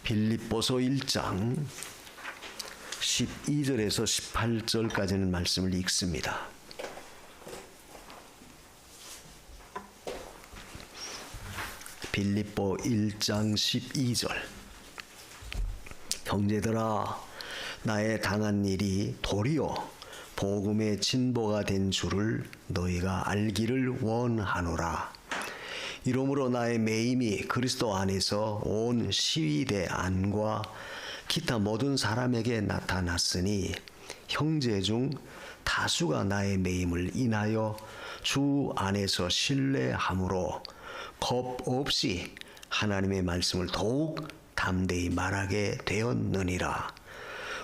빌립보서 1장 12절에서 18절까지는 말씀을 읽습니다. 빌립보 1장 12절. 형제들아, 나의 당한 일이 도리어 복음의 진보가 된 줄을 너희가 알기를 원하노라. 이러므로 나의 매임이 그리스도 안에서 온 시위대 안과 기타 모든 사람에게 나타났으니 형제 중 다수가 나의 매임을 인하여 주 안에서 신뢰함으로 겁 없이 하나님의 말씀을 더욱 담대히 말하게 되었느니라.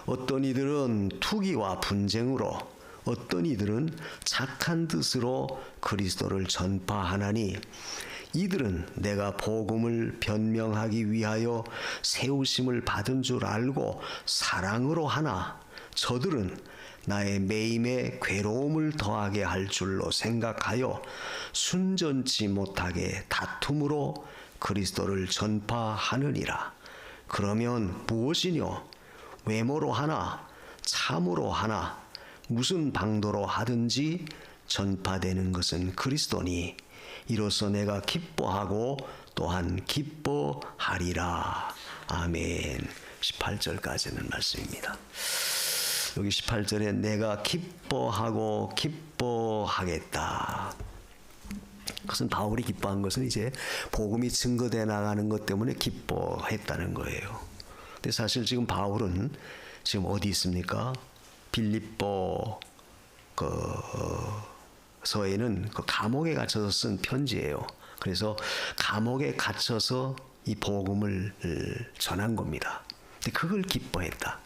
어떤 이들은 투기와 분쟁으로, 어떤 이들은 착한 뜻으로 그리스도를 전파하나니 이들은 내가 복음을 변명하기 위하여 세우심을 받은 줄 알고 사랑으로 하나, 저들은 나의 매임에 괴로움을 더하게 할 줄로 생각하여 순전치 못하게 다툼으로 그리스도를 전파하느니라. 그러면 무엇이뇨? 외모로 하나, 참으로 하나, 무슨 방도로 하든지 전파되는 것은 그리스도니 이로써 내가 기뻐하고 또한 기뻐하리라. 아멘. 18절까지는 말씀입니다. 여기 18절에 내가 기뻐하고 기뻐하겠다. 그것은 바울이 기뻐한 것은 이제 복음이 증거돼 나가는 것 때문에 기뻐했다는 거예요. 근데 사실 지금 바울은 지금 어디 있습니까? 빌립보 서에는 그 감옥에 갇혀서 쓴 편지예요. 그래서 감옥에 갇혀서 이 복음을 전한 겁니다. 근데 그걸 기뻐했다.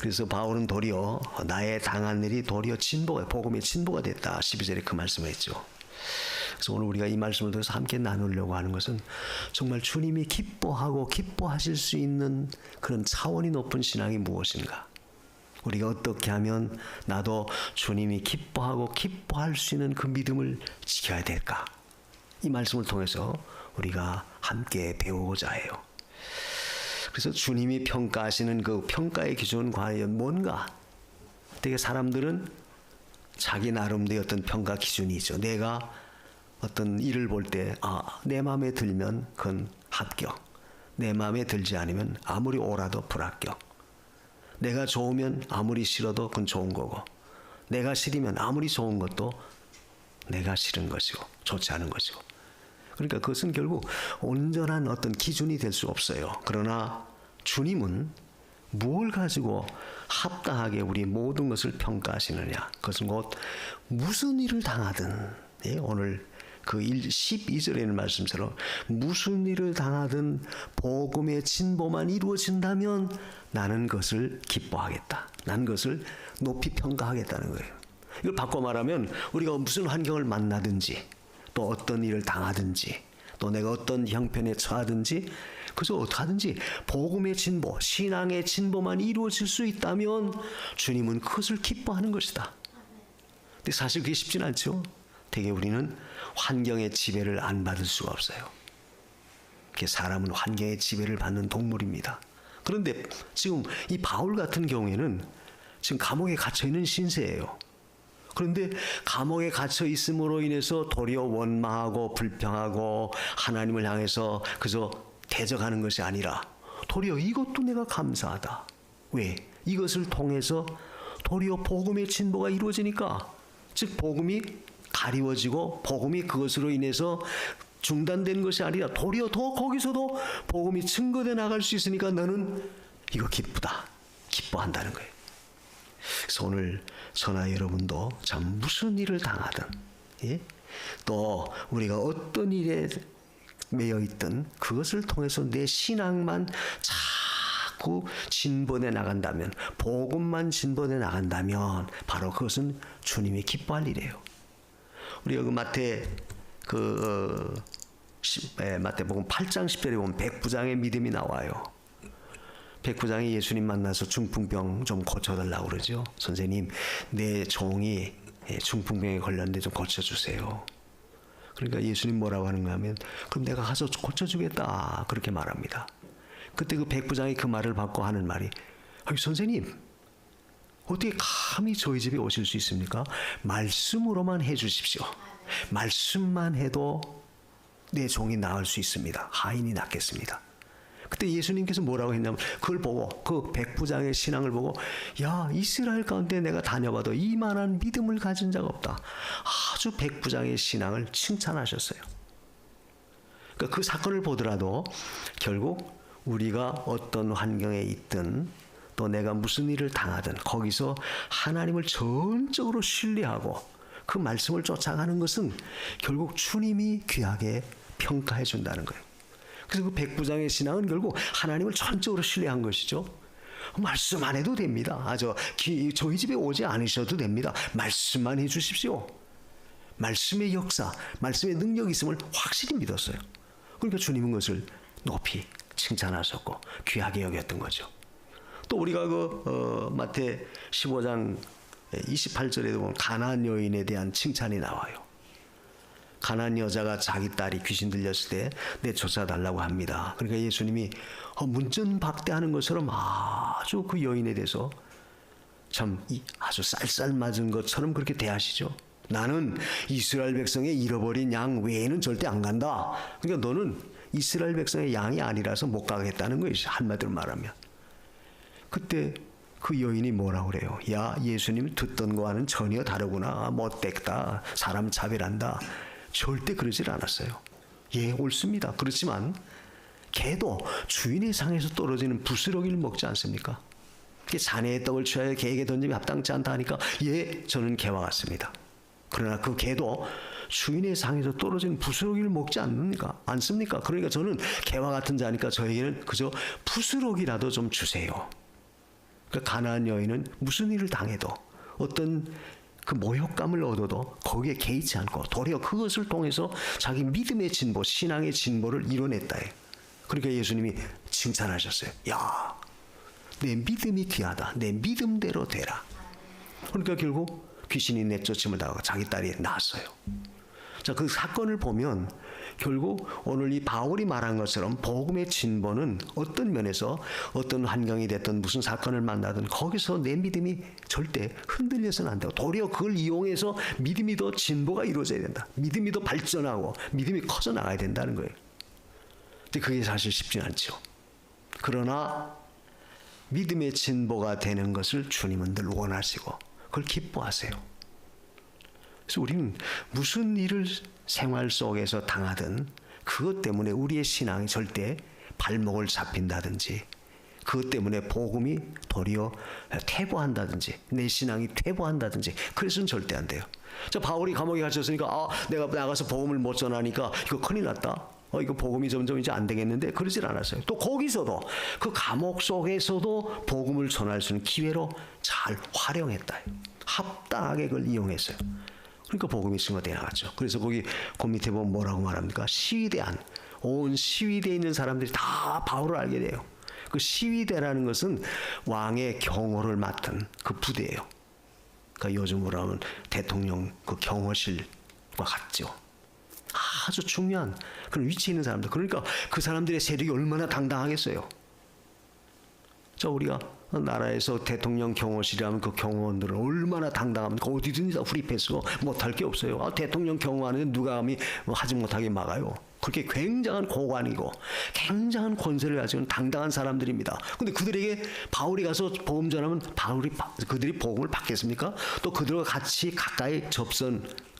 그래서 바울은 도리어 나의 당한 일이 도리어 진보가, 복음의 진보가 됐다. 12절에 그 말씀을 했죠. 그래서 오늘 우리가 이 말씀을 통해서 함께 나누려고 하는 것은 정말 주님이 기뻐하고 기뻐하실 수 있는 그런 차원이 높은 신앙이 무엇인가? 우리가 어떻게 하면 나도 주님이 기뻐하고 기뻐할 수 있는 그 믿음을 지켜야 될까? 이 말씀을 통해서 우리가 함께 배우고자 해요. 그래서 주님이 평가하시는 그 평가의 기준은 과연 뭔가? 되게 사람들은 자기 나름대로 어떤 평가 기준이 있죠. 내가 어떤 일을 볼 때 내 마음에 들면 그건 합격, 내 마음에 들지 않으면 아무리 오라도 불합격, 내가 좋으면 아무리 싫어도 그건 좋은 거고, 내가 싫으면 아무리 좋은 것도 내가 싫은 것이고 좋지 않은 것이고. 그러니까 그것은 결국 온전한 어떤 기준이 될 수 없어요. 그러나 주님은 뭘 가지고 합당하게 우리 모든 것을 평가하시느냐? 그것은 곧 무슨 일을 당하든, 오늘 그 12절에는 말씀처럼 무슨 일을 당하든 복음의 진보만 이루어진다면 나는 그것을 기뻐하겠다. 나는 그것을 높이 평가하겠다는 거예요. 이걸 바꿔 말하면 우리가 무슨 환경을 만나든지 또 어떤 일을 당하든지 또 내가 어떤 형편에 처하든지 그래서 어떻게 하든지 복음의 진보, 신앙의 진보만 이루어질 수 있다면 주님은 그것을 기뻐하는 것이다. 근데 사실 그게 쉽진 않죠. 되게 우리는 환경의 지배를 안 받을 수가 없어요. 사람은 환경의 지배를 받는 동물입니다. 그런데 지금 이 바울 같은 경우에는 지금 감옥에 갇혀 있는 신세예요. 그런데 감옥에 갇혀 있음으로 인해서 도리어 원망하고 불평하고 하나님을 향해서 그저 대적하는 것이 아니라 도리어 이것도 내가 감사하다. 왜? 이것을 통해서 도리어 복음의 진보가 이루어지니까, 즉 복음이 가리워지고 복음이 그것으로 인해서 중단된 것이 아니라 도리어 더 거기서도 복음이 증거돼 나갈 수 있으니까 너는 이거 기쁘다. 기뻐한다는 거예요. 그래서 오늘 저나 여러분도 참 무슨 일을 당하든, 또 우리가 어떤 일에 매여 있든 그것을 통해서 내 신앙만 자꾸 진보해 나간다면, 복음만 진보해 나간다면 바로 그것은 주님이 기뻐할 일이에요. 우리가 마태복음 8장 10절에 보면 백부장의 믿음이 나와요. 백부장이 예수님 만나서 중풍병 좀 고쳐달라고 그러죠. 선생님, 내 종이 중풍병에 걸렸는데 좀 고쳐주세요. 그러니까 예수님 뭐라고 하는가 하면 그럼 내가 가서 고쳐주겠다 그렇게 말합니다. 그때 그 백부장이 그 말을 받고 하는 말이, 아니 선생님, 어떻게 감히 저희 집에 오실 수 있습니까? 말씀으로만 해 주십시오. 말씀만 해도 내 종이 나을 수 있습니다. 하인이 낫겠습니다. 그때 예수님께서 뭐라고 했냐면, 그걸 보고, 그 백부장의 신앙을 보고, 야, 이스라엘 가운데 내가 다녀봐도 이만한 믿음을 가진 자가 없다. 아주 백부장의 신앙을 칭찬하셨어요. 그러니까 그 사건을 보더라도 결국 우리가 어떤 환경에 있든 또 내가 무슨 일을 당하든 거기서 하나님을 전적으로 신뢰하고 그 말씀을 쫓아가는 것은 결국 주님이 귀하게 평가해 준다는 거예요. 그래서 그 백부장의 신앙은 결국 하나님을 전적으로 신뢰한 것이죠. 말씀 안 해도 됩니다. 저희 집에 오지 않으셔도 됩니다. 말씀만 해 주십시오. 말씀의 역사, 말씀의 능력이 있음을 확실히 믿었어요. 그러니까 주님은 것을 높이 칭찬하셨고 귀하게 여겼던 거죠. 또 우리가 마태 15장 28절에도 보면 가나안 여인에 대한 칭찬이 나와요. 가나안 여자가 자기 딸이 귀신 들렸을 때 내쫓아달라고 합니다. 그러니까 예수님이 문전박대하는 것처럼 아주 그 여인에 대해서 참 아주 쌀쌀맞은 것처럼 그렇게 대하시죠. 나는 이스라엘 백성의 잃어버린 양 외에는 절대 안 간다. 그러니까 너는 이스라엘 백성의 양이 아니라서 못 가겠다는 것이죠. 한마디로 말하면. 그때 그 여인이 뭐라고 그래요? 야, 예수님이 듣던 거와는 전혀 다르구나. 못됐다. 사람 차별한다. 절대 그러질 않았어요. 예, 옳습니다. 그렇지만 개도 주인의 상에서 떨어지는 부스러기를 먹지 않습니까? 자네의 떡을 취하여 개에게 던짐이 합당치 않다 하니까 예, 저는 개와 같습니다. 그러나 그 개도 주인의 상에서 떨어지는 부스러기를 먹지 않습니까? 그러니까 저는 개와 같은 자니까 저에게는 그저 부스러기라도 좀 주세요. 그러니까 가나안 여인은 무슨 일을 당해도 어떤 그 모욕감을 얻어도 거기에 개의치 않고 도리어 그것을 통해서 자기 믿음의 진보, 신앙의 진보를 이뤄냈다. 그러니까 예수님이 칭찬하셨어요. 야, 내 믿음이 귀하다. 내 믿음대로 되라. 그러니까 결국 귀신이 내쫓음을 당하고 자기 딸이 나았어요. 자, 그 사건을 보면 결국 오늘 이 바울이 말한 것처럼 복음의 진보는 어떤 면에서 어떤 환경이 됐든 무슨 사건을 만나든 거기서 내 믿음이 절대 흔들려서는 안 되고 도리어 그걸 이용해서 믿음이 더 진보가 이루어져야 된다. 믿음이 더 발전하고 믿음이 커져 나가야 된다는 거예요. 근데 그게 사실 쉽지 않죠. 그러나 믿음의 진보가 되는 것을 주님은 늘 원하시고 그걸 기뻐하세요. 그래서 우리는 무슨 일을 생활 속에서 당하든 그것 때문에 우리의 신앙이 절대 발목을 잡힌다든지 그것 때문에 복음이 도리어 퇴보한다든지 내 신앙이 퇴보한다든지 그래서는 절대 안 돼요. 저 바울이 감옥에 갇혔으니까 내가 나가서 복음을 못 전하니까 이거 큰일 났다. 이거 복음이 점점 이제 안 되겠는데 그러질 않았어요. 또 거기서도 그 감옥 속에서도 복음을 전할 수 있는 기회로 잘 활용했다. 합당하게 그걸 이용했어요. 그러니까 복음이 증거되어 나갔죠. 그래서 거기 그 밑에 보면 뭐라고 말합니까? 시위대한 온 시위대에 있는 사람들이 다 바울을 알게 돼요. 그 시위대라는 것은 왕의 경호를 맡은 그 부대예요. 그러니까 요즘으로 하면 대통령 그 경호실과 같죠. 아주 중요한 그런 위치에 있는 사람들. 그러니까 그 사람들의 세력이 얼마나 당당하겠어요. 자, 우리가 나라에서 대통령 경호실이라면 그 경호원들은 얼마나 당당합니까? 어디든지 다 후리패스고 못할 게 없어요. 대통령 경호하는데 누가 감히 하지 못하게 막아요. 그렇게 굉장한 고관이고 굉장한 권세를 가지고 당당한 사람들입니다. 근데 그들에게 바울이 가서 복음 전하면 그들이 복음을 받겠습니까? 또 그들과 같이 가까이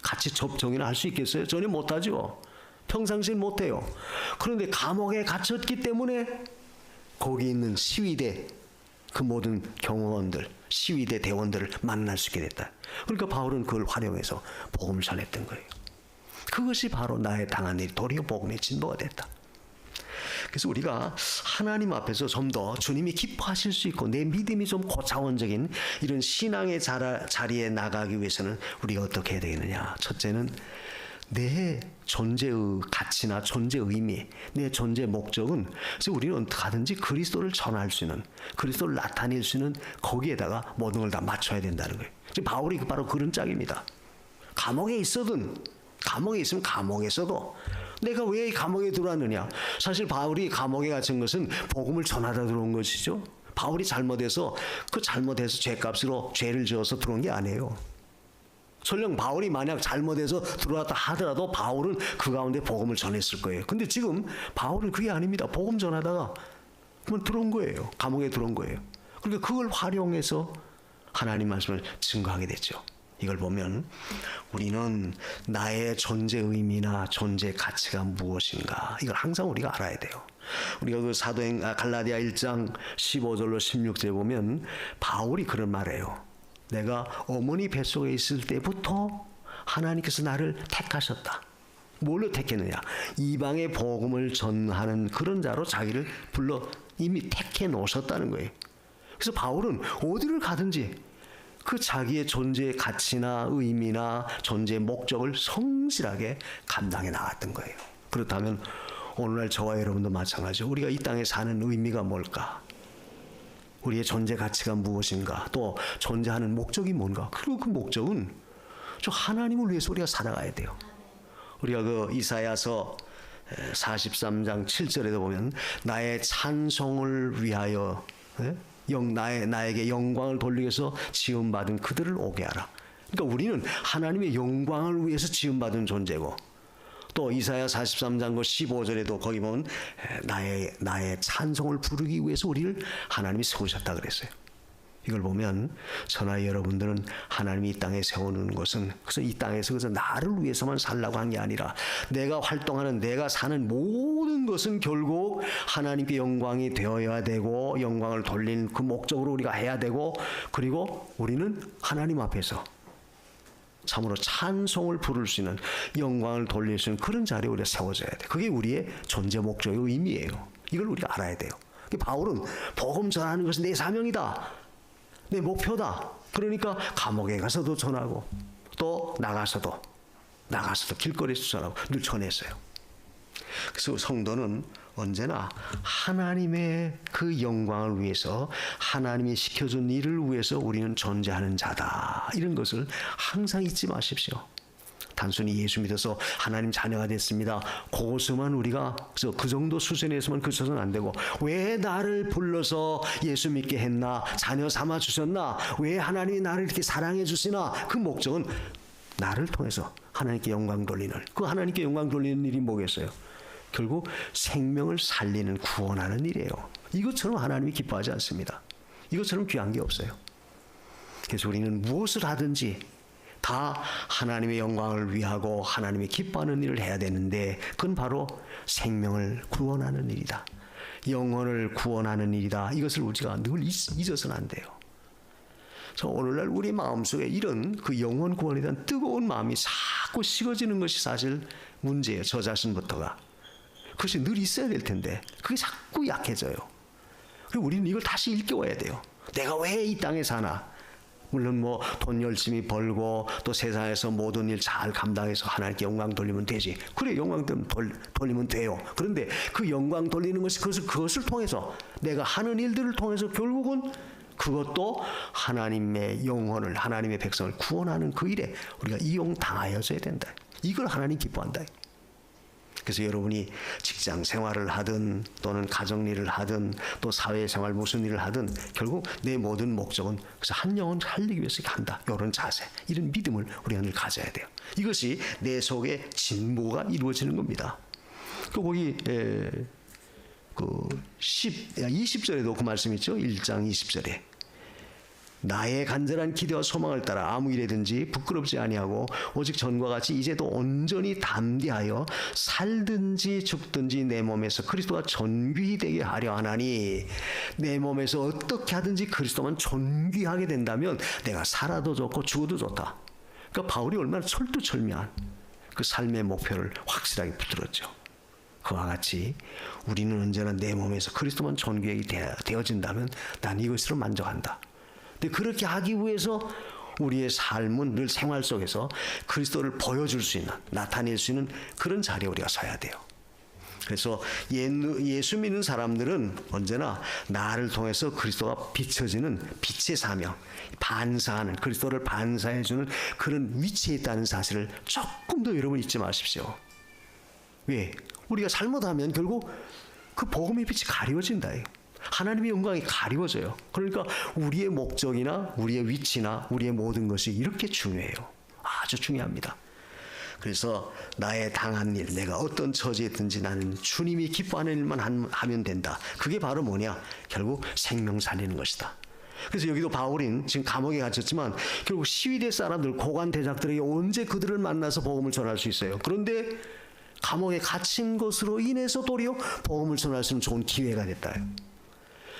같이 접종이나 할 수 있겠어요? 전혀 못하죠. 평상시엔 못해요. 그런데 감옥에 갇혔기 때문에 거기 있는 시위대 그 모든 경호원들, 시위대 대원들을 만날 수 있게 됐다. 그러니까 바울은 그걸 활용해서 복음을 전했던 거예요. 그것이 바로 나의 당한 일이 도리어 복음의 진보가 됐다. 그래서 우리가 하나님 앞에서 좀 더 주님이 기뻐하실 수 있고 내 믿음이 좀 고차원적인 이런 신앙의 자리에 나가기 위해서는 우리가 어떻게 해야 되겠느냐. 첫째는 내 존재의 가치나 존재 의미, 내 존재 목적은 그래서 우리는 어떻게 하든지 그리스도를 전할 수 있는, 그리스도를 나타낼 수 있는 거기에다가 모든 걸 다 맞춰야 된다는 거예요. 지금 바울이 바로 그런 짝입니다. 감옥에 있으면 감옥에서도 내가 왜 감옥에 들어왔느냐? 사실 바울이 감옥에 갇힌 것은 복음을 전하다 들어온 것이죠. 바울이 잘못해서 죄값으로 죄를 지어서 들어온 게 아니에요. 설령 바울이 만약 잘못해서 들어왔다 하더라도 바울은 그 가운데 복음을 전했을 거예요. 근데 지금 바울은 그게 아닙니다. 복음 전하다가 그만 들어온 거예요. 감옥에 들어온 거예요. 그러니까 그걸 활용해서 하나님 말씀을 증거하게 됐죠. 이걸 보면 우리는 나의 존재 의미나 존재 가치가 무엇인가, 이걸 항상 우리가 알아야 돼요. 우리가 그 갈라디아 1장 15절로 16절에 보면 바울이 그런 말해요. 내가 어머니 뱃속에 있을 때부터 하나님께서 나를 택하셨다. 뭘로 택했느냐? 이방의 복음을 전하는 그런 자로 자기를 불러 이미 택해 놓으셨다는 거예요. 그래서 바울은 어디를 가든지 그 자기의 존재의 가치나 의미나 존재의 목적을 성실하게 감당해 나갔던 거예요. 그렇다면 오늘날 저와 여러분도 마찬가지죠. 우리가 이 땅에 사는 의미가 뭘까? 우리의 존재 가치가 무엇인가? 또 존재하는 목적이 뭔가? 그리고 그 목적은 저 하나님을 위해서 우리가 살아가야 돼요. 우리가 그 이사야서 43장 7절에도 보면 나의 찬송을 위하여 나에게 영광을 돌리기 위해서 지음받은 그들을 오게 하라. 그러니까 우리는 하나님의 영광을 위해서 지음받은 존재고, 또 이사야 43장 15절에도 거기 보면 나의 찬송을 부르기 위해서 우리를 하나님이 세우셨다 그랬어요. 이걸 보면 저나 여러분들은 하나님이 이 땅에 세우는 것은 그래서 이 땅에서 그래서 나를 위해서만 살라고 한 게 아니라 내가 활동하는 내가 사는 모든 것은 결국 하나님께 영광이 되어야 되고 영광을 돌리는 그 목적으로 우리가 해야 되고, 그리고 우리는 하나님 앞에서 참으로 찬송을 부를 수 있는 영광을 돌릴 수 있는 그런 자리에 우리가 세워져야 돼. 그게 우리의 존재 목적의 의미예요. 이걸 우리가 알아야 돼요. 바울은 복음 전하는 것은 내 사명이다, 내 목표다. 그러니까 감옥에 가서도 전하고 또 나가서도 길거리에서 전하고 늘 전했어요. 그래서 성도는 언제나 하나님의 그 영광을 위해서, 하나님이 시켜준 일을 위해서 우리는 존재하는 자다, 이런 것을 항상 잊지 마십시오. 단순히 예수 믿어서 하나님 자녀가 됐습니다, 그것만 우리가 그 정도 수준에서만 그쳐서는 안 되고, 왜 나를 불러서 예수 믿게 했나, 자녀 삼아 주셨나, 왜 하나님이 나를 이렇게 사랑해 주시나, 그 목적은 나를 통해서 하나님께 영광 돌리는, 그 하나님께 영광 돌리는 일이 뭐겠어요? 결국 생명을 살리는, 구원하는 일이에요. 이것처럼 하나님이 기뻐하지 않습니다. 이것처럼 귀한 게 없어요. 그래서 우리는 무엇을 하든지 다 하나님의 영광을 위하고 하나님이 기뻐하는 일을 해야 되는데, 그건 바로 생명을 구원하는 일이다, 영혼을 구원하는 일이다. 이것을 우리가 늘 잊어서는 안 돼요. 그래서 오늘날 우리 마음속에 이런 그 영혼 구원에 대한 뜨거운 마음이 자꾸 식어지는 것이 사실 문제예요. 저 자신부터가. 그것이 늘 있어야 될 텐데 그게 자꾸 약해져요. 그리고 우리는 이걸 다시 일깨워야 돼요. 내가 왜 이 땅에 사나? 물론 뭐 돈 열심히 벌고 또 세상에서 모든 일 잘 감당해서 하나님께 영광 돌리면 되지. 그래, 영광 돌리면 돼요. 그런데 그 영광 돌리는 것이 그것을 통해서 내가 하는 일들을 통해서 결국은 그것도 하나님의 영혼을, 하나님의 백성을 구원하는 그 일에 우리가 이용당하여져야 된다. 이걸 하나님 기뻐한다. 그래서 여러분이 직장 생활을 하든 또는 가정 일을 하든 또 사회생활 무슨 일을 하든 결국 내 모든 목적은 그래서 한 영혼 살리기 위해서 한다, 이런 자세, 이런 믿음을 우리가 늘 가져야 돼요. 이것이 내 속에 진보가 이루어지는 겁니다. 또 거기 20절에도 그 말씀 있죠. 1장 20절에 나의 간절한 기대와 소망을 따라 아무 일에든지 부끄럽지 아니하고 오직 전과 같이 이제도 온전히 담대하여 살든지 죽든지 내 몸에서 그리스도가 존귀히 되게 하려 하나니, 내 몸에서 어떻게 하든지 그리스도만 존귀하게 된다면 내가 살아도 좋고 죽어도 좋다. 그러니까 바울이 얼마나 철두철미한 그 삶의 목표를 확실하게 붙들었죠. 그와 같이 우리는 언제나 내 몸에서 그리스도만 존귀하게 되어진다면 난 이것으로 만족한다. 근데 그렇게 하기 위해서 우리의 삶은 늘 생활 속에서 그리스도를 보여줄 수 있는, 나타낼 수 있는 그런 자리에 우리가 서야 돼요. 그래서 예수 믿는 사람들은 언제나 나를 통해서 그리스도가 비춰지는 빛의 사명, 반사하는, 그리스도를 반사해주는 그런 위치에 있다는 사실을 조금 더 여러분 잊지 마십시오. 왜? 우리가 잘못하면 결국 그 복음의 빛이 가리워진다. 하나님의 영광이 가리워져요. 그러니까 우리의 목적이나 우리의 위치나 우리의 모든 것이 이렇게 중요해요. 아주 중요합니다. 그래서 나의 당한 일, 내가 어떤 처지에 있든지 나는 주님이 기뻐하는 일만 하면 된다. 그게 바로 뭐냐? 결국 생명 살리는 것이다. 그래서 여기도 바울인 지금 감옥에 갇혔지만 결국 시위대 사람들, 고관 대작들에게 언제 그들을 만나서 복음을 전할 수 있어요. 그런데 감옥에 갇힌 것으로 인해서 도리어 복음을 전할 수 있는 좋은 기회가 됐다.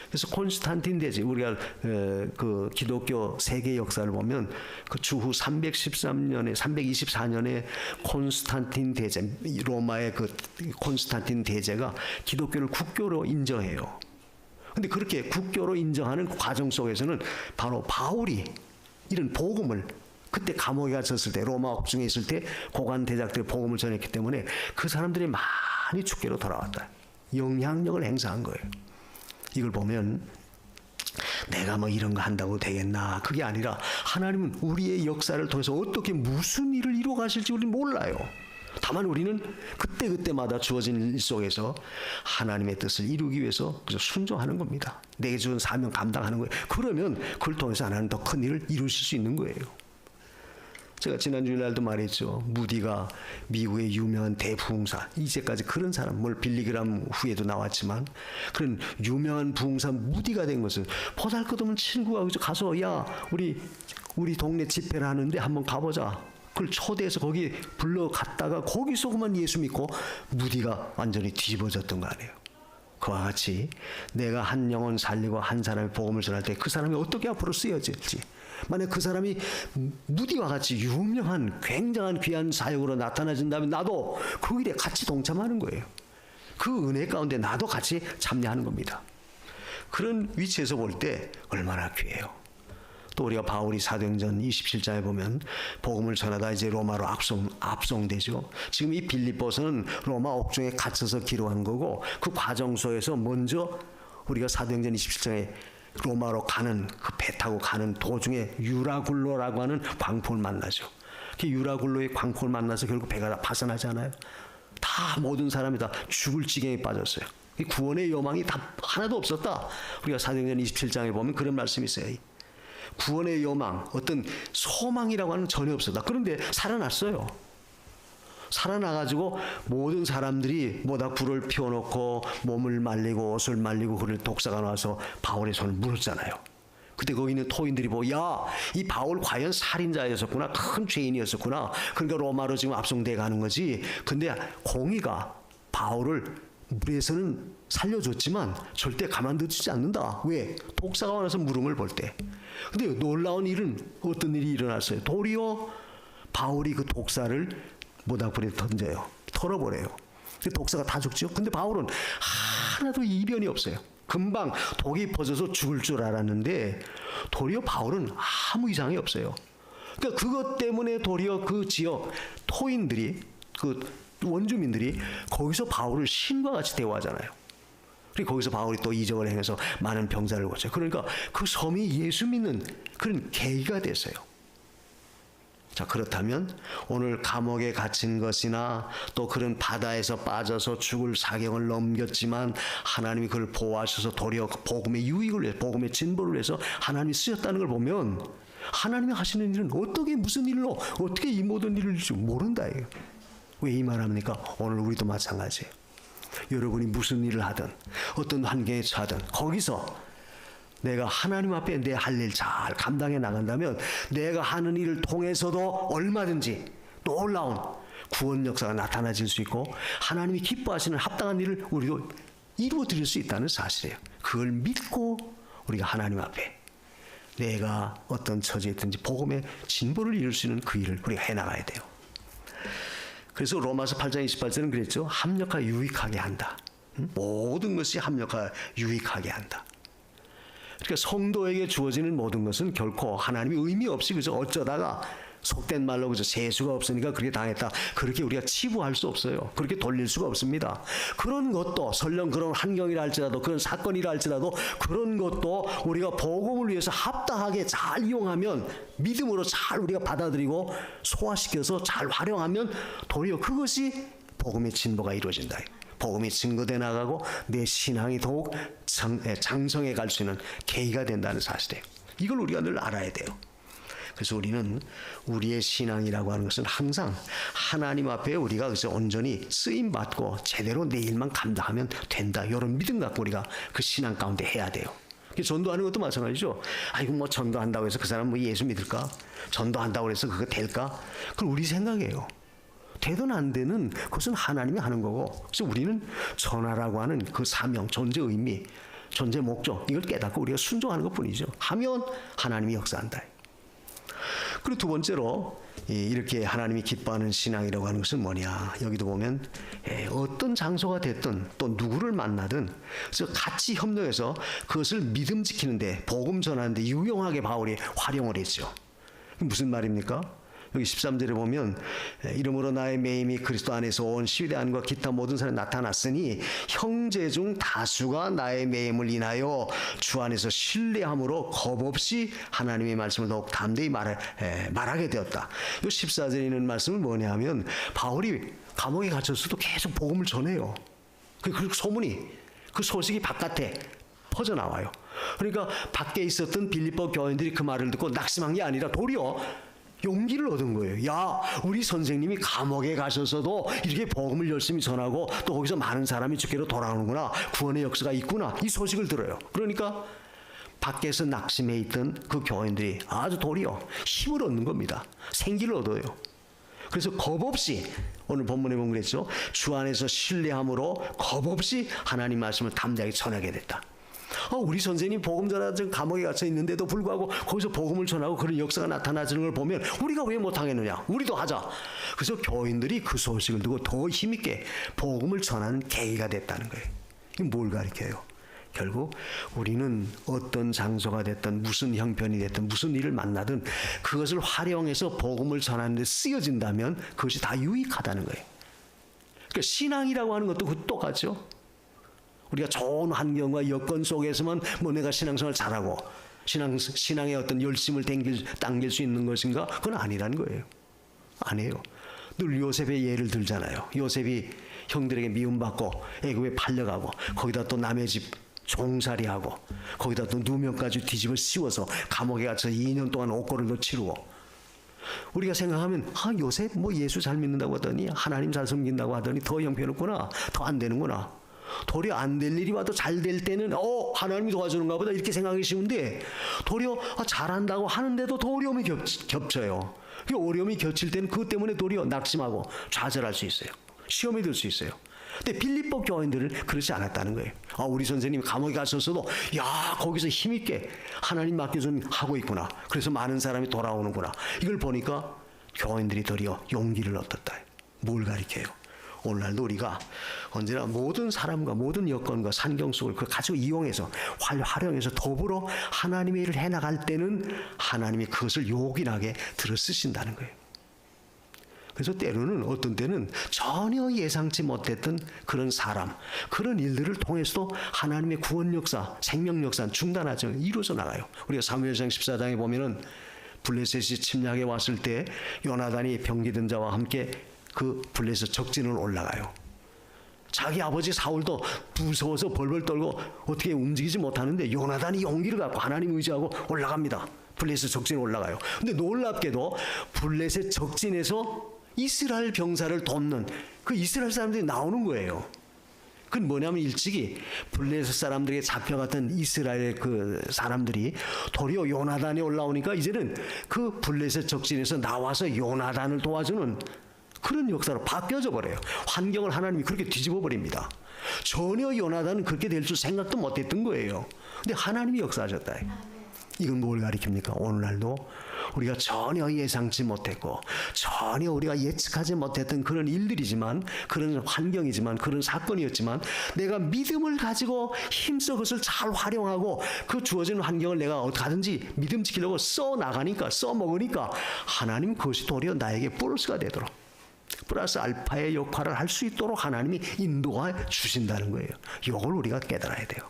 그래서 콘스탄틴 대제, 우리가 그 기독교 세계 역사를 보면 그 주후 313년에 324년에 콘스탄틴 대제, 로마의 그 콘스탄틴 대제가 기독교를 국교로 인정해요. 근데 그렇게 국교로 인정하는 과정 속에서는 바로 바울이 이런 복음을 그때 감옥에 갇혔을 때, 로마 옥중에 있을 때 고관 대작들의 복음을 전했기 때문에 그 사람들이 많이 주께로 돌아왔다. 영향력을 행사한 거예요. 이걸 보면 내가 뭐 이런 거 한다고 되겠나, 그게 아니라 하나님은 우리의 역사를 통해서 어떻게 무슨 일을 이루어 가실지 우리는 몰라요. 다만 우리는 그때마다 주어진 일 속에서 하나님의 뜻을 이루기 위해서 그저 순종하는 겁니다. 내게 주은 사명 감당하는 거예요. 그러면 그걸 통해서 하나님 더 큰 일을 이루실 수 있는 거예요. 제가 지난 주일날도 말했죠. 무디가 미국의 유명한 대부흥사, 이제까지 그런 사람, 뭘 빌리그람 후에도 나왔지만 그런 유명한 부흥사 무디가 된 것은 보잘것없는 친구가 가서 야 우리 동네 집회를 하는데 한번 가보자. 그걸 초대해서 거기 불러갔다가 거기서 그만 예수 믿고 무디가 완전히 뒤집어졌던 거 아니에요. 그와 같이 내가 한 영혼 살리고 한 사람의 복음을 전할 때 그 사람이 어떻게 앞으로 쓰여질지, 만약 그 사람이 무디와 같이 유명한 굉장한 귀한 사역으로 나타나진다면 나도 그 일에 같이 동참하는 거예요. 그 은혜 가운데 나도 같이 참여하는 겁니다. 그런 위치에서 볼 때 얼마나 귀해요. 또 우리가 바울이 사도행전 27장에 보면 복음을 전하다 이제 로마로 압송되죠. 지금 이 빌립보서는 로마 옥중에 갇혀서 기록한 거고, 그 과정 속에서 먼저 우리가 사도행전 27장에 로마로 가는 그 배 타고 가는 도중에 유라굴로라고 하는 광포를 만나죠. 그 유라굴로의 광포를 만나서 결국 배가 다 파산하잖아요. 다 모든 사람이 다 죽을 지경에 빠졌어요. 구원의 여망이 다 하나도 없었다. 우리가 사도행전 27장에 보면 그런 말씀이 있어요. 구원의 여망, 어떤 소망이라고 하는 전혀 없었다. 그런데 살아났어요. 살아나가지고 모든 사람들이 뭐다 불을 피워놓고 몸을 말리고 옷을 말리고 그를 독사가 나와서 바울의 손을 물었잖아요. 그때 거기 있는 토인들이 보고 야, 이 바울 과연 살인자였었구나, 큰 죄인이었었구나. 그러니까 로마로 지금 압송돼 가는 거지. 근데 공의가 바울을 물에서는 살려줬지만 절대 가만두지 않는다. 왜? 독사가 와서 물음을 볼 때. 근데 놀라운 일은 어떤 일이 일어났어요. 도리어 바울이 그 독사를 모닥불에 던져요. 털어버려요. 독사가 다 죽죠. 근데 바울은 하나도 이변이 없어요. 금방 독이 퍼져서 죽을 줄 알았는데 도리어 바울은 아무 이상이 없어요. 그러니까 그것 때문에 도리어 그 지역 토인들이, 그 원주민들이 거기서 바울을 신과 같이 대우하잖아요. 그리고 거기서 바울이 또 이적을 행해서 많은 병자를 고쳐요. 그러니까 그 섬이 예수 믿는 그런 계기가 됐어요. 자, 그렇다면 오늘 감옥에 갇힌 것이나 또 그런 바다에서 빠져서 죽을 사경을 넘겼지만 하나님이 그를 보호하셔서 도리어 복음의 유익을 위해서, 복음의 진보를 위해서 하나님이 쓰셨다는 걸 보면 하나님이 하시는 일은 어떻게 무슨 일로 어떻게 이 모든 일을 줄지 모른다. 왜 이 말합니까? 오늘 우리도 마찬가지예요. 여러분이 무슨 일을 하든 어떤 환경에 처하든 거기서 내가 하나님 앞에 내 할 일 잘 감당해 나간다면 내가 하는 일을 통해서도 얼마든지 놀라운 구원 역사가 나타나질 수 있고 하나님이 기뻐하시는 합당한 일을 우리도 이루어 드릴 수 있다는 사실이에요. 그걸 믿고 우리가 하나님 앞에 내가 어떤 처지에 있든지 복음의 진보를 이룰 수 있는 그 일을 우리가 해나가야 돼요. 그래서 로마서 8장 28절은 그랬죠. 합력하 유익하게 한다. 모든 것이 합력하 유익하게 한다. 그러니까 성도에게 주어지는 모든 것은 결코 하나님이 의미 없이 그저 어쩌다가 속된 말로 그저 재수가 없으니까 그렇게 당했다. 그렇게 우리가 치부할 수 없어요. 그렇게 돌릴 수가 없습니다. 그런 것도 설령 그런 환경이라 할지라도 그런 사건이라 할지라도 그런 것도 우리가 복음을 위해서 합당하게 잘 이용하면 믿음으로 잘 우리가 받아들이고 소화시켜서 잘 활용하면 도리어 그것이 복음의 진보가 이루어진다. 복음이 증거돼 나가고 내 신앙이 더욱 장성해 갈 수 있는 계기가 된다는 사실이에요. 이걸 우리가 늘 알아야 돼요. 그래서 우리는 우리의 신앙이라고 하는 것은 항상 하나님 앞에 우리가 그래서 온전히 쓰임 받고 제대로 내 일만 감당하면 된다. 이런 믿음 갖고 우리가 그 신앙 가운데 해야 돼요. 전도하는 것도 마찬가지죠. 아이고 뭐 전도한다고 해서 그 사람 뭐 예수 믿을까? 전도한다고 해서 그거 될까? 그건 우리 생각이에요. 되든 안 되는 그것은 하나님이 하는 거고, 그래서 우리는 전하라고 하는 그 사명, 존재 의미, 존재 목적 이걸 깨닫고 우리가 순종하는 것뿐이죠. 하면 하나님이 역사한다. 그리고 두 번째로 이렇게 하나님이 기뻐하는 신앙이라고 하는 것은 뭐냐? 여기도 보면 어떤 장소가 됐든 또 누구를 만나든 그래서 같이 협력해서 그것을 믿음 지키는데 복음 전하는데 유용하게 바울이 활용을 했죠. 무슨 말입니까? 여기 13절에 보면 이러므로 나의 매임이 그리스도 안에서 온 시대 안과 기타 모든 사람에 나타났으니 형제 중 다수가 나의 매임을 인하여 주 안에서 신뢰함으로 겁없이 하나님의 말씀을 더욱 담대히 말하게 되었다. 이 14절에 있는 말씀은 뭐냐면 바울이 감옥에 갇혔어도 계속 복음을 전해요. 그 소문이, 그 소식이 바깥에 퍼져나와요. 그러니까 밖에 있었던 빌립보 교인들이 그 말을 듣고 낙심한 게 아니라 도리어 용기를 얻은 거예요. 야, 우리 선생님이 감옥에 가셔서도 이렇게 복음을 열심히 전하고 또 거기서 많은 사람이 주께로 돌아오는구나. 구원의 역사가 있구나. 이 소식을 들어요. 그러니까 밖에서 낙심해 있던 그 교인들이 아주 도리어 힘을 얻는 겁니다. 생기를 얻어요. 그래서 겁없이 오늘 본문에 보면 그랬죠. 주 안에서 신뢰함으로 겁없이 하나님 말씀을 담대하게 전하게 됐다. 우리 선생님 복음 전하던 감옥에 갇혀 있는데도 불구하고 거기서 복음을 전하고 그런 역사가 나타나는 걸 보면 우리가 왜 못하겠느냐? 우리도 하자. 그래서 교인들이 그 소식을 듣고 더 힘있게 복음을 전하는 계기가 됐다는 거예요. 이게 뭘 가르쳐요? 결국 우리는 어떤 장소가 됐든 무슨 형편이 됐든 무슨 일을 만나든 그것을 활용해서 복음을 전하는 데 쓰여진다면 그것이 다 유익하다는 거예요. 그러니까 신앙이라고 하는 것도 똑같죠. 우리가 좋은 환경과 여건 속에서만 뭐 내가 신앙생활 잘하고 신앙의 어떤 열심을 당길 수 있는 것인가? 그건 아니라는 거예요. 아니에요. 늘 요셉의 예를 들잖아요. 요셉이 형들에게 미움받고 애굽에 팔려가고 거기다 또 남의 집 종살이하고 거기다 또 누명까지 뒤집어 씌워서 감옥에 갇혀 2년 동안 옥고를도 치르고 우리가 생각하면 요셉 뭐 예수 잘 믿는다고 하더니 하나님 잘 섬긴다고 하더니 더 형편없구나. 더 안 되는구나. 도리어 안 될 일이 와도 잘 될 때는 하나님이 도와주는가 보다 이렇게 생각하기 쉬운데 도리어 잘한다고 하는데도 더 어려움이 겹쳐요. 그 어려움이 겹칠 때는 그것 때문에 도리어 낙심하고 좌절할 수 있어요. 시험에 들 수 있어요. 근데 빌립보 교인들은 그렇지 않았다는 거예요. 우리 선생님이 감옥에 가셨어도 거기서 힘있게 하나님 맡겨준 하고 있구나. 그래서 많은 사람이 돌아오는구나. 이걸 보니까 교인들이 도리어 용기를 얻었다. 뭘 가리켜요? 오늘날도 우리가 언제나 모든 사람과 모든 여건과 환경 속을 그걸 가지고 이용해서 활용해서 더불어 하나님의 일을 해나갈 때는 하나님이 그것을 요긴하게 들어 쓰신다는 거예요. 그래서 때로는 어떤 때는 전혀 예상치 못했던 그런 사람, 그런 일들을 통해서도 하나님의 구원 역사, 생명 역사, 중단하지 이루어져 나가요. 우리가 사무엘상 14장에 보면은 블레셋이 침략해 왔을 때 요나단이 병기든 자와 함께 그 블레셋 적진으로 올라가요. 자기 아버지 사울도 무서워서 벌벌 떨고 어떻게 움직이지 못하는데 요나단이 용기를 갖고 하나님 의지하고 올라갑니다. 블레셋 적진에 올라가요. 근데 놀랍게도 블레셋 적진에서 이스라엘 병사를 돕는 그 이스라엘 사람들이 나오는 거예요. 그건 뭐냐면 일찍이 블레셋 사람들에게 잡혀갔던 이스라엘 그 사람들이 도리어 요나단에 올라오니까 이제는 그 블레셋 적진에서 나와서 요나단을 도와주는 그런 역사로 바뀌어져 버려요. 환경을 하나님이 그렇게 뒤집어 버립니다. 전혀 요나단은 그렇게 될 줄 생각도 못했던 거예요. 근데 하나님이 역사하셨다. 이건 뭘 가리킵니까? 오늘날도 우리가 전혀 예상치 못했고 전혀 우리가 예측하지 못했던 그런 일들이지만 그런 환경이지만 그런 사건이었지만 내가 믿음을 가지고 힘써 그것을 잘 활용하고 그 주어진 환경을 내가 어떻게든지 믿음 지키려고 써나가니까 써먹으니까 하나님 그것이 도리어 나에게 플러스가 되도록 플러스 알파의 역할을 할 수 있도록 하나님이 인도해 주신다는 거예요. 이걸 우리가 깨달아야 돼요.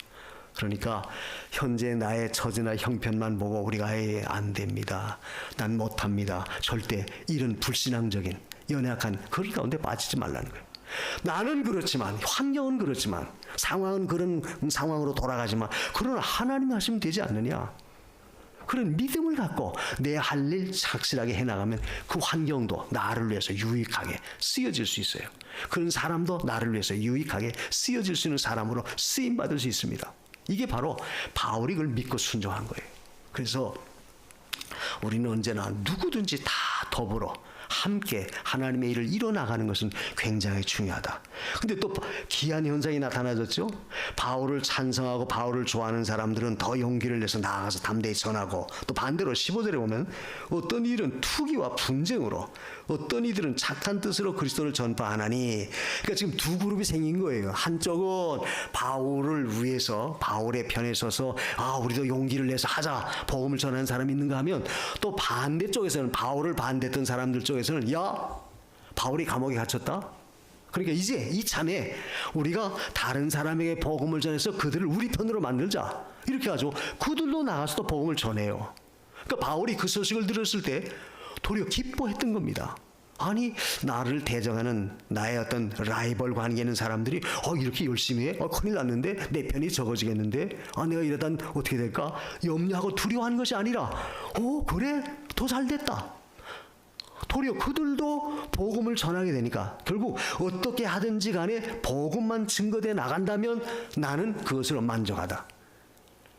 그러니까 현재 나의 처지나 형편만 보고 우리가 안 됩니다. 난 못합니다. 절대 이런 불신앙적인 연약한 그런 가운데 빠지지 말라는 거예요. 나는 그렇지만, 환경은 그렇지만, 상황은 그런 상황으로 돌아가지만, 그러나 하나님이 하시면 되지 않느냐? 그런 믿음을 갖고 내 할 일 착실하게 해나가면 그 환경도 나를 위해서 유익하게 쓰여질 수 있어요. 그런 사람도 나를 위해서 유익하게 쓰여질 수 있는 사람으로 쓰임받을 수 있습니다. 이게 바로 바울이 그걸 믿고 순종한 거예요. 그래서 우리는 언제나 누구든지 다 더불어 함께 하나님의 일을 이뤄나가는 것은 굉장히 중요하다. 근데 또 기이한 현상이 나타나졌죠. 바울을 찬성하고 바울을 좋아하는 사람들은 더 용기를 내서 나아가서 담대히 전하고, 또 반대로 15절에 보면 어떤 이들은 투기와 분쟁으로, 어떤 이들은 착한 뜻으로 그리스도를 전파하나니. 그러니까 지금 두 그룹이 생긴 거예요. 한쪽은 바울을 위해서 바울의 편에 서서 우리도 용기를 내서 하자, 복음을 전하는 사람이 있는가 하면, 또 반대쪽에서는 바울을 반대했던 사람들 쪽에서는 바울이 감옥에 갇혔다? 그러니까 이제 이참에 우리가 다른 사람에게 복음을 전해서 그들을 우리 편으로 만들자, 이렇게 하죠. 그들도 나가서 또 복음을 전해요. 그러니까 바울이 그 소식을 들었을 때 도리어 기뻐했던 겁니다. 아니, 나를 대적하는 나의 어떤 라이벌 관계 있는 사람들이 이렇게 열심히 해? 큰일 났는데? 내 편이 적어지겠는데? 내가 이러다 어떻게 될까? 염려하고 두려워하는 것이 아니라 그래? 더 잘됐다. 도리어 그들도 복음을 전하게 되니까 결국 어떻게 하든지 간에 복음만 증거돼 나간다면 나는 그것으로 만족하다.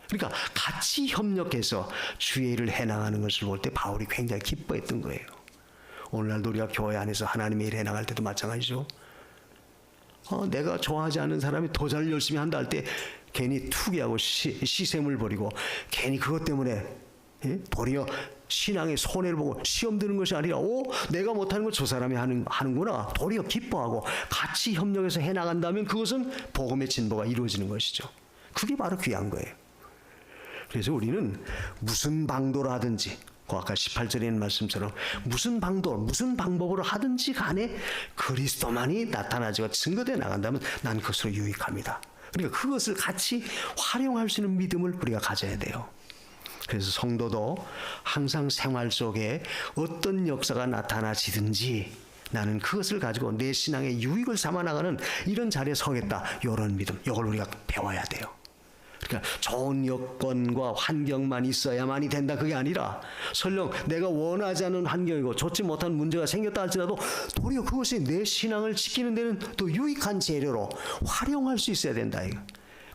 그러니까 같이 협력해서 주의 일을 해나가는 것을 볼 때 바울이 굉장히 기뻐했던 거예요. 오늘날도 우리가 교회 안에서 하나님의 일을 해나갈 때도 마찬가지죠. 내가 좋아하지 않는 사람이 더 잘 열심히 한다 할 때 괜히 투기하고 시샘을 버리고 괜히 그것 때문에 도리어 신앙의 손해를 보고 시험 드는 것이 아니라 내가 못하는 걸 저 사람이 하는구나, 도리어 기뻐하고 같이 협력해서 해나간다면 그것은 복음의 진보가 이루어지는 것이죠. 그게 바로 귀한 거예요. 그래서 우리는 무슨 방도로 하든지, 아까 18절에 있는 말씀처럼 무슨 방도, 무슨 방법으로 하든지 간에 그리스도만이 나타나지고 증거되어 나간다면 난 그것으로 유익합니다. 그러니까 그것을 같이 활용할 수 있는 믿음을 우리가 가져야 돼요. 그래서 성도도 항상 생활 속에 어떤 역사가 나타나지든지 나는 그것을 가지고 내 신앙의 유익을 삼아 나가는 이런 자리에 서겠다, 이런 믿음, 이걸 우리가 배워야 돼요. 그러니까 좋은 여건과 환경만 있어야만이 된다, 그게 아니라 설령 내가 원하지 않는 환경이고 좋지 못한 문제가 생겼다 할지라도 도리어 그것이 내 신앙을 지키는 데는 또 유익한 재료로 활용할 수 있어야 된다. 이거.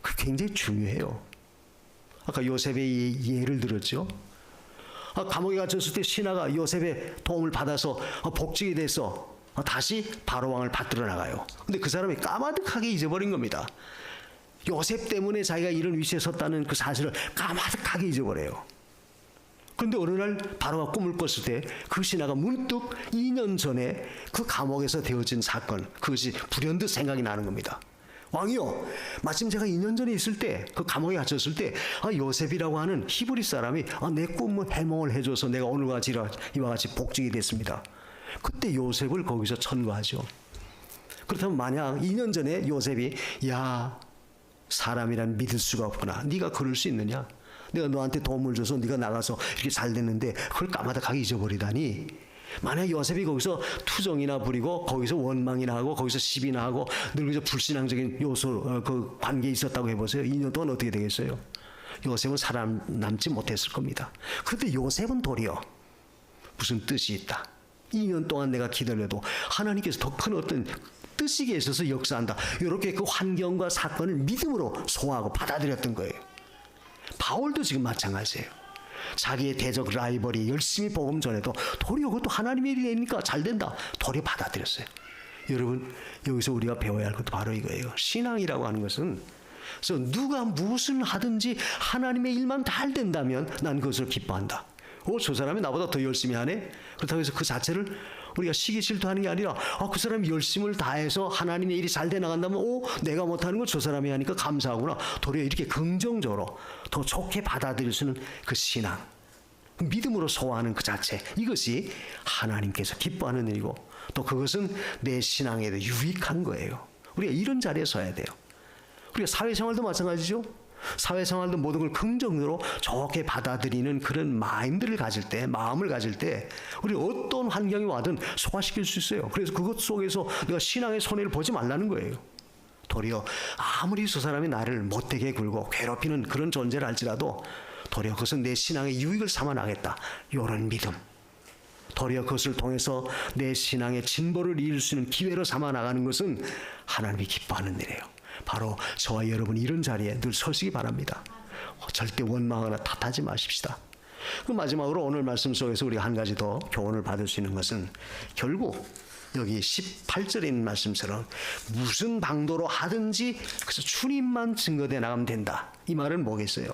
그게 굉장히 중요해요. 아까 요셉의 예를 들었죠. 감옥에 갇혔을 때 신하가 요셉의 도움을 받아서 복직이 돼서 다시 바로왕을 받들어 나가요. 근데 그 사람이 까마득하게 잊어버린 겁니다. 요셉 때문에 자기가 이런 위치에 섰다는 그 사실을 까마득하게 잊어버려요. 그런데 어느 날 바로가 꿈을 꿨을 때 그 신하가 문득 2년 전에 그 감옥에서 되어진 사건, 그것이 불현듯 생각이 나는 겁니다. 왕이요, 마침 제가 2년 전에 있을 때, 그 감옥에 갇혔을 때 요셉이라고 하는 히브리 사람이 내 꿈을 해몽을 해줘서 내가 오늘과 이와 같이 복직이 됐습니다. 그때 요셉을 거기서 천거하죠. 그렇다면 만약 2년 전에 요셉이 사람이란 믿을 수가 없구나, 네가 그럴 수 있느냐, 내가 너한테 도움을 줘서 네가 나가서 이렇게 잘 됐는데 그걸 까마득하게 잊어버리다니. 만약 요셉이 거기서 투정이나 부리고 거기서 원망이나 하고 거기서 시비나 하고 늘 불신앙적인 요소 그 관계에 있었다고 해보세요. 2년 동안 어떻게 되겠어요? 요셉은 사람 남지 못했을 겁니다. 그런데 요셉은 도리어 무슨 뜻이 있다, 2년 동안 내가 기다려도 하나님께서 더 큰 어떤 뜻이게 있어서 역사한다, 이렇게 그 환경과 사건을 믿음으로 소화하고 받아들였던 거예요. 바울도 지금 마찬가지예요. 자기의 대적 라이벌이 열심히 복음 전해도 도리어 그것도 하나님의 일이니까 잘 된다, 도리어 받아들였어요. 여러분, 여기서 우리가 배워야 할 것도 바로 이거예요. 신앙이라고 하는 것은, 그래서 누가 무슨 하든지 하나님의 일만 잘 된다면 난 그것을 기뻐한다. 저 사람이 나보다 더 열심히 하네? 그렇다고 해서 그 자체를 우리가 시기 질투하는 게 아니라 그 사람이 열심을 다해서 하나님의 일이 잘 돼 나간다면 내가 못하는 걸 저 사람이 하니까 감사하구나, 도리어 이렇게 긍정적으로 더 좋게 받아들일 수 있는 그 신앙, 믿음으로 소화하는 그 자체, 이것이 하나님께서 기뻐하는 일이고 또 그것은 내 신앙에도 유익한 거예요. 우리가 이런 자리에 서야 돼요. 우리가 사회생활도 마찬가지죠. 사회생활도 모든 걸 긍정으로 좋게 받아들이는 그런 마음을 가질 때 우리 어떤 환경이 와든 소화시킬 수 있어요. 그래서 그것 속에서 내가 신앙의 손해를 보지 말라는 거예요. 도리어 아무리 저 사람이 나를 못되게 굴고 괴롭히는 그런 존재를 할지라도 도리어 그것은 내 신앙의 유익을 삼아 나겠다. 이런 믿음. 도리어 그것을 통해서 내 신앙의 진보를 이룰 수 있는 기회로 삼아 나가는 것은 하나님이 기뻐하는 일이에요. 바로 저와 여러분이 이런 자리에 늘 서시기 바랍니다. 절대 원망하거나 탓하지 마십시다. 그 마지막으로 오늘 말씀 속에서 우리가 한 가지 더 교훈을 받을 수 있는 것은 결국 여기 18절에 있는 말씀처럼 무슨 방도로 하든지 그래서 주님만 증거되어 나가면 된다. 이 말은 뭐겠어요?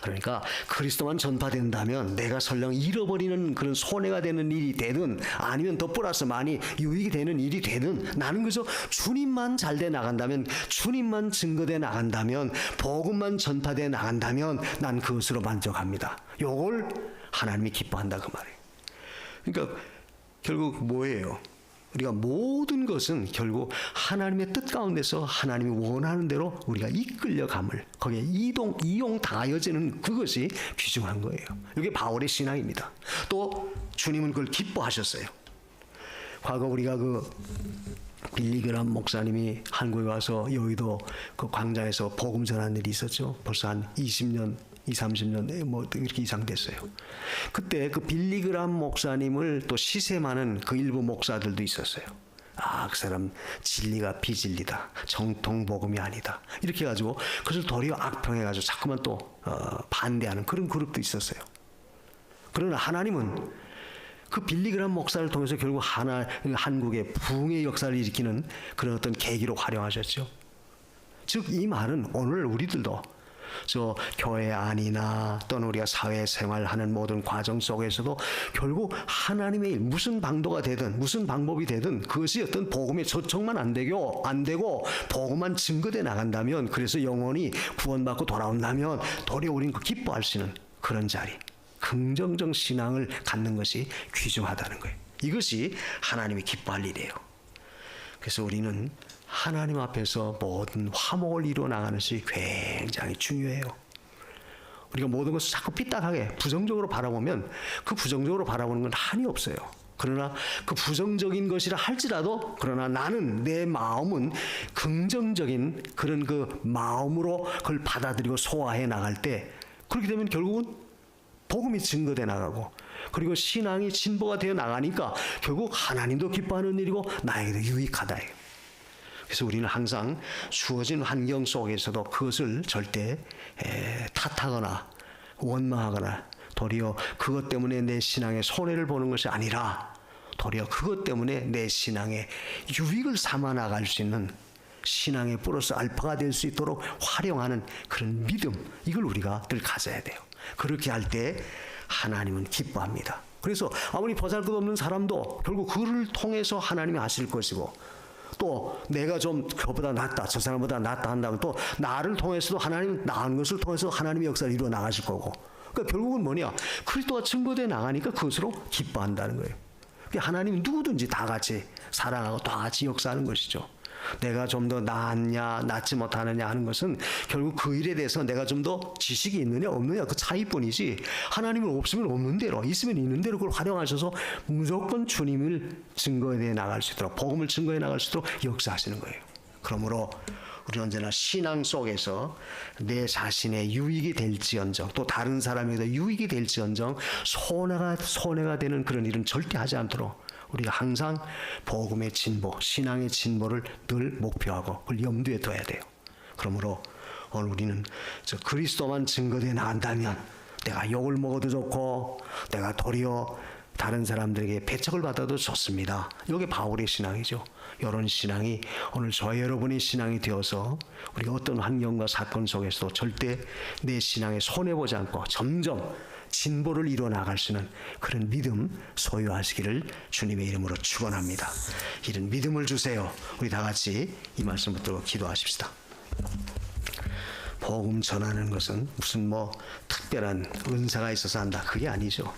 그러니까 그리스도만 전파된다면 내가 설령 잃어버리는 그런 손해가 되는 일이 되든 아니면 더 플러스 많이 유익이 되는 일이 되든 나는 그래서 주님만 잘돼 나간다면 주님만 증거돼 나간다면 복음만 전파돼 나간다면 난 그것으로 만족합니다. 요걸 하나님이 기뻐한다 그 말이에요. 그러니까 결국 뭐예요? 우리가 모든 것은 결국 하나님의 뜻 가운데서 하나님이 원하는 대로 우리가 이끌려감을 거기에 이용당하여지는 그것이 귀중한 거예요. 이게 바울의 신앙입니다. 또 주님은 그걸 기뻐하셨어요. 과거 우리가 그 빌리그람 목사님이 한국에 와서 여의도 그 광장에서 복음 전한 일이 있었죠. 벌써 한 20년 30년 뭐 이렇게 이상 됐어요. 그때 그 빌리그람 목사님을 또 시샘하는 그 일부 목사들도 있었어요. 그 사람 진리가 비진리다. 정통 복음이 아니다. 이렇게 해가지고 그것을 도리어 악평해가지고 자꾸만 또 반대하는 그런 그룹도 있었어요. 그러나 하나님은 그 빌리그람 목사를 통해서 결국 한국의 부흥의 역사를 일으키는 그런 어떤 계기로 활용하셨죠. 즉 이 말은 오늘 우리들도 저 교회 안이나 또는 우리가 사회생활하는 모든 과정 속에서도 결국 하나님의 일 무슨 방도가 되든 무슨 방법이 되든 그것이 어떤 복음의 초청만 안 되고 복음만 증거돼 나간다면 그래서 영혼이 구원받고 돌아온다면 도리어 우리는 그 기뻐할 수 있는 그런 자리 긍정적 신앙을 갖는 것이 귀중하다는 거예요. 이것이 하나님이 기뻐할 일이에요. 그래서 우리는 하나님 앞에서 모든 화목을 이루어 나가는 것이 굉장히 중요해요. 우리가 모든 것을 자꾸 삐딱하게 부정적으로 바라보면 그 부정적으로 바라보는 건 한이 없어요. 그러나 그 부정적인 것이라 할지라도 그러나 나는 내 마음은 긍정적인 그런 그 마음으로 그걸 받아들이고 소화해 나갈 때 그렇게 되면 결국은 복음이 증거돼 나가고 그리고 신앙이 진보가 되어 나가니까 결국 하나님도 기뻐하는 일이고 나에게도 유익하다. 그래서 우리는 항상 주어진 환경 속에서도 그것을 절대 탓하거나 원망하거나 도리어 그것 때문에 내 신앙에 손해를 보는 것이 아니라 도리어 그것 때문에 내 신앙에 유익을 삼아 나갈 수 있는 신앙의 플러스 알파가 될 수 있도록 활용하는 그런 믿음 이걸 우리가 늘 가져야 돼요. 그렇게 할 때 하나님은 기뻐합니다. 그래서 아무리 보잘것없는 사람도 결국 그를 통해서 하나님이 하실 것이고 또 내가 좀 그보다 낫다 저 사람보다 낫다 한다면 또 나를 통해서도 하나님 나은 것을 통해서 하나님의 역사를 이루어 나가실 거고 그러니까 결국은 뭐냐 그리스도가 증거되어 나가니까 그것으로 기뻐한다는 거예요. 그러니까 하나님이 누구든지 다 같이 사랑하고 다 같이 역사하는 것이죠. 내가 좀 더 낫냐 낫지 못하느냐 하는 것은 결국 그 일에 대해서 내가 좀 더 지식이 있느냐 없느냐 그 차이뿐이지 하나님은 없으면 없는 대로 있으면 있는 대로 그걸 활용하셔서 무조건 주님을 증거해 나갈 수 있도록 복음을 증거해 나갈 수 있도록 역사하시는 거예요. 그러므로 우리 언제나 신앙 속에서 내 자신의 유익이 될지언정 또 다른 사람에게도 유익이 될지언정 손해가 되는 그런 일은 절대 하지 않도록 우리가 항상 복음의 진보, 신앙의 진보를 늘 목표하고 그걸 염두에 둬야 돼요. 그러므로 오늘 우리는 저 그리스도만 증거되어 나간다면 내가 욕을 먹어도 좋고 내가 도리어 다른 사람들에게 배척을 받아도 좋습니다. 이게 바울의 신앙이죠. 이런 신앙이 오늘 저와 여러분의 신앙이 되어서 우리가 어떤 환경과 사건 속에서도 절대 내 신앙에 손해보지 않고 점점 진보를 이루어 나갈 수 있는 그런 믿음 소유하시기를 주님의 이름으로 축원합니다. 이런 믿음을 주세요. 우리 다 같이 이 말씀 붙들고 기도하십시다. 복음 전하는 것은 무슨 뭐 특별한 은사가 있어서 한다 그게 아니죠.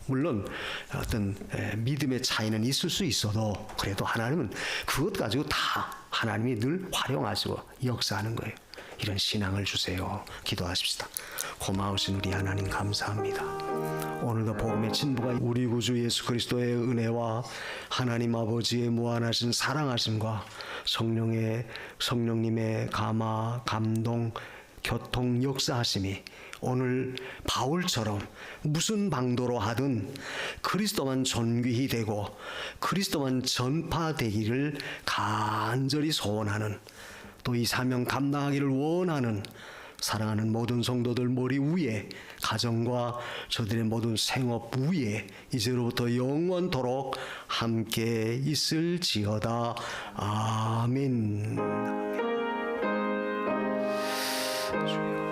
물론 어떤 믿음의 차이는 있을 수 있어도 그래도 하나님은 그것 가지고 다 하나님이 늘 활용하시고 역사하는 거예요. 이런 신앙을 주세요. 기도하십시다. 고마우신 우리 하나님 감사합니다. 오늘도 복음의 진보가 우리 구주 예수 그리스도의 은혜와 하나님 아버지의 무한하신 사랑하심과 성령님의 감화, 감동, 교통 역사하심이 오늘 바울처럼 무슨 방도로 하든 그리스도만 존귀히 되고 그리스도만 전파되기를 간절히 소원하는, 또 이 사명 감당하기를 원하는 사랑하는 모든 성도들 머리 위에, 가정과 저들의 모든 생업 위에 이제로부터 영원토록 함께 있을지어다. 아멘. 주여.